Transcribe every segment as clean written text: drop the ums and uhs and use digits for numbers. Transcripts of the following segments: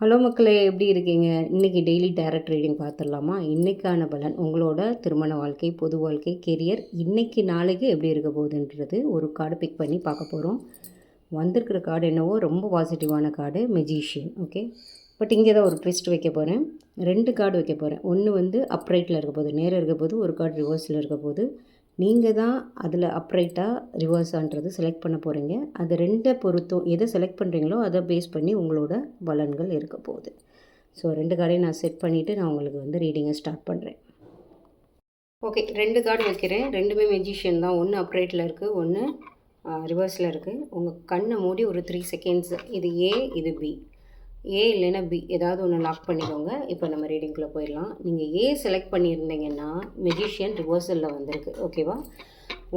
Hello மக்களே, எப்படி இருக்கீங்க? இன்றைக்கி டெய்லி டேரக்ட் ரீடிங் பார்த்துடலாமா? இன்றைக்கான பலன் உங்களோட திருமண வாழ்க்கை, பொது வாழ்க்கை, கெரியர் இன்றைக்கி நாளைக்கு எப்படி இருக்க போகுதுன்றது ஒரு கார்டு பிக் பண்ணி பார்க்க போகிறோம். வந்திருக்கிற கார்டு என்னவோ ரொம்ப பாசிட்டிவான கார்டு, மெஜிஷியன். ஓகே, பட் இங்கே தான் ஒரு ட்விஸ்ட் வைக்க போகிறேன். 2 கார்டு வைக்க போகிறேன். ஒன்று வந்து அப்ரைட்டில் இருக்க போது, நேராக இருக்க போது, ஒரு கார்டு ரிவர்ஸில் இருக்க போது. நீங்கள் தான் அதில் அப்ரைட்டாக ரிவர்ஸான்றது செலக்ட் பண்ண போகிறீங்க. அது 2 பொறுத்தும் எதை செலக்ட் பண்ணுறீங்களோ அதை பேஸ் பண்ணி உங்களோட பலன்கள் இருக்க போகுது. ஸோ 2 கார்டையும் நான் செட் பண்ணிவிட்டு நான் உங்களுக்கு வந்து ரீடிங்கை ஸ்டார்ட் பண்ணுறேன். ஓகே, 2 கார்டு வைக்கிறேன். 2மே மெஜிஷியன் தான். ஒன்று அப்ரைட்டில் இருக்குது, ஒன்று ரிவர்ஸில் இருக்குது. உங்கள் கண்ணை மூடி ஒரு 3 செகண்ட்ஸ். இது ஏ, இது பி. ஏ இல்லைன்னா பி, ஏதாவது ஒன்று லாக் பண்ணிக்கோங்க. இப்போ நம்ம ரீடிங்குள்ளே போயிடலாம். நீங்கள் ஏ செலக்ட் பண்ணியிருந்தீங்கன்னா மெஜிஷியன் ரிவர்சலில் வந்திருக்கு. ஓகேவா?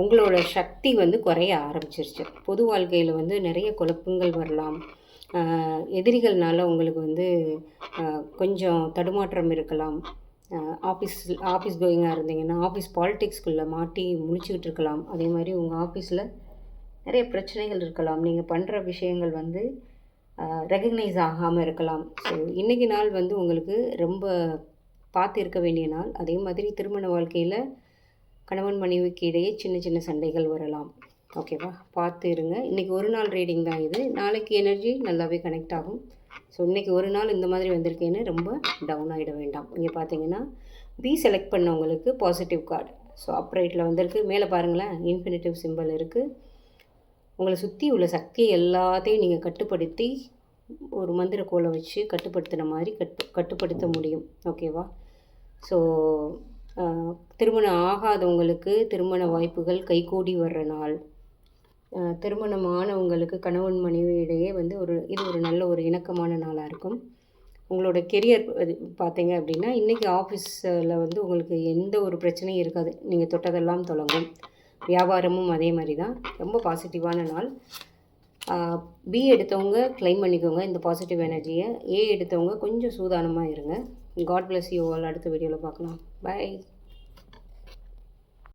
உங்களோட சக்தி வந்து குறைய ஆரம்பிச்சிருச்சு. பொது வாழ்க்கையில் வந்து நிறைய குழப்பங்கள் வரலாம். எதிரிகள்னால உங்களுக்கு வந்து கொஞ்சம் தடுமாற்றம் இருக்கலாம். ஆஃபீஸ் கோயிங்காக இருந்தீங்கன்னா ஆஃபீஸ் பாலிடிக்ஸ்குள்ளே மாட்டி முழிச்சுக்கிட்டு இருக்கலாம். அதே மாதிரி உங்கள் ஆஃபீஸில் நிறைய பிரச்சனைகள் இருக்கலாம். நீங்கள் பண்ணுற விஷயங்கள் வந்து ரெகக்னைஸ் ஆகாமல் இருக்கலாம். ஸோ இன்றைக்கி நாள் வந்து உங்களுக்கு ரொம்ப பார்த்து இருக்க வேண்டிய நாள். அதே மாதிரி திருமண வாழ்க்கையில் கணவன் மனைவிக்கு இடையே சின்ன சின்ன சண்டைகள் வரலாம். ஓகேவா? பார்த்து இருங்க. இன்றைக்கி ஒரு நாள் ரீடிங் தான் இது. நாளைக்கு எனர்ஜி நல்லாவே கனெக்ட் ஆகும். ஸோ இன்றைக்கி ஒரு நாள் இந்த மாதிரி வந்திருக்கேன்னு ரொம்ப டவுன் ஆகிட வேண்டாம். இங்கே பார்த்தீங்கன்னா பி செலக்ட் பண்ணவங்களுக்கு பாசிட்டிவ் கார்டு. ஸோ அப்ரைட்டில் வந்திருக்கு. மேலே பாருங்களேன், இன்ஃபினிட்டிவ் சிம்பிள் இருக்குது. உங்களை சுற்றி உள்ள சக்தியை எல்லாத்தையும் நீங்கள் கட்டுப்படுத்தி ஒரு மந்திர கோலை வச்சு கட்டுப்படுத்துகிற மாதிரி கட்டுப்படுத்த முடியும். ஓகேவா? ஸோ திருமணம் ஆகாதவங்களுக்கு திருமண வாய்ப்புகள் கைகூடி வர்ற நாள். திருமணமானவங்களுக்கு கணவன் மனைவி இடையே வந்து இது ஒரு நல்ல ஒரு இணக்கமான நாளாக இருக்கும். உங்களோட கெரியர் பார்த்தீங்க அப்படின்னா இன்றைக்கி ஆஃபீஸில் வந்து உங்களுக்கு எந்த ஒரு பிரச்சனையும் இருக்காது. நீங்கள் தொட்டதெல்லாம் தொடங்கும். வியாபாரமும் அதே மாதிரி தான். ரொம்ப பாசிட்டிவான நாள். பி எடுத்தவங்க கிளைம் பண்ணிக்கோங்க இந்த பாசிட்டிவ் எனர்ஜியை. ஏ எடுத்தவங்க கொஞ்சம் சூதானமாக இருங்க. God bless you all. அடுத்த வீடியோவில் பார்க்கலாம். பை.